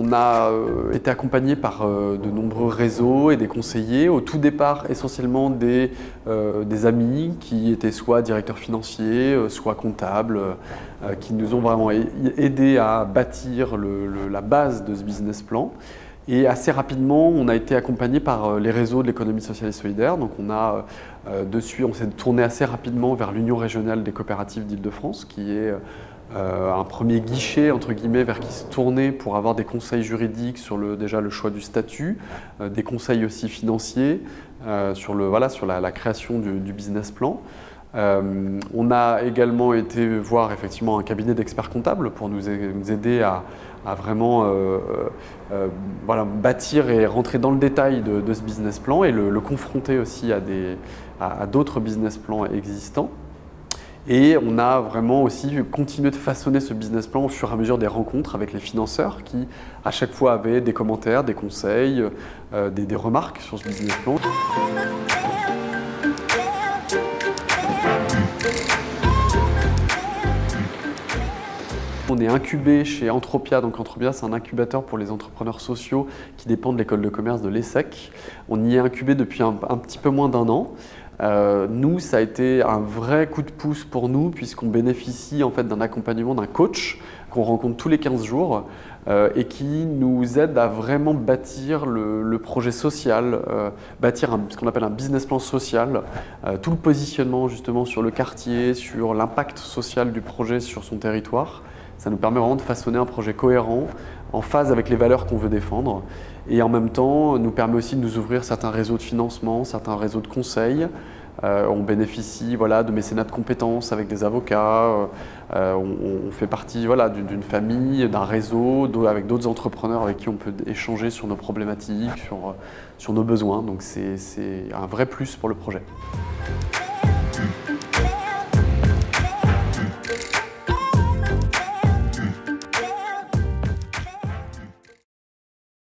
On a été accompagné par de nombreux réseaux et des conseillers. Au tout départ, essentiellement des amis qui étaient soit directeurs financiers, soit comptables, qui nous ont vraiment aidés à bâtir la base de ce business plan. Et assez rapidement, on a été accompagné par les réseaux de l'économie sociale et solidaire. Donc on s'est tourné assez rapidement vers l'Union régionale des coopératives d'Île-de-France, qui est un premier guichet entre guillemets vers qui se tourner pour avoir des conseils juridiques sur déjà le choix du statut, des conseils aussi financiers sur la création du business plan. On a également été voir effectivement un cabinet d'experts comptables pour nous aider à vraiment bâtir et rentrer dans le détail de ce business plan et le confronter aussi à d'autres business plans existants. Et on a vraiment aussi continué de façonner ce business plan au fur et à mesure des rencontres avec les financeurs qui, à chaque fois, avaient des commentaires, des conseils, des remarques sur ce business plan. On est incubé chez Entropia. Donc Entropia, c'est un incubateur pour les entrepreneurs sociaux qui dépend de l'école de commerce de l'ESSEC. On y est incubé depuis un petit peu moins d'1 an. Nous, ça a été un vrai coup de pouce pour nous puisqu'on bénéficie en fait d'un accompagnement d'un coach qu'on rencontre tous les 15 jours et qui nous aide à vraiment bâtir le projet social, bâtir ce qu'on appelle un business plan social, tout le positionnement justement sur le quartier, sur l'impact social du projet sur son territoire. Ça nous permet vraiment de façonner un projet cohérent, en phase avec les valeurs qu'on veut défendre et en même temps nous permet aussi de nous ouvrir certains réseaux de financement, certains réseaux de conseils. On bénéficie de mécénat de compétences avec des avocats, on fait partie d'une famille, d'un réseau avec d'autres entrepreneurs avec qui on peut échanger sur nos problématiques, sur nos besoins. Donc c'est un vrai plus pour le projet.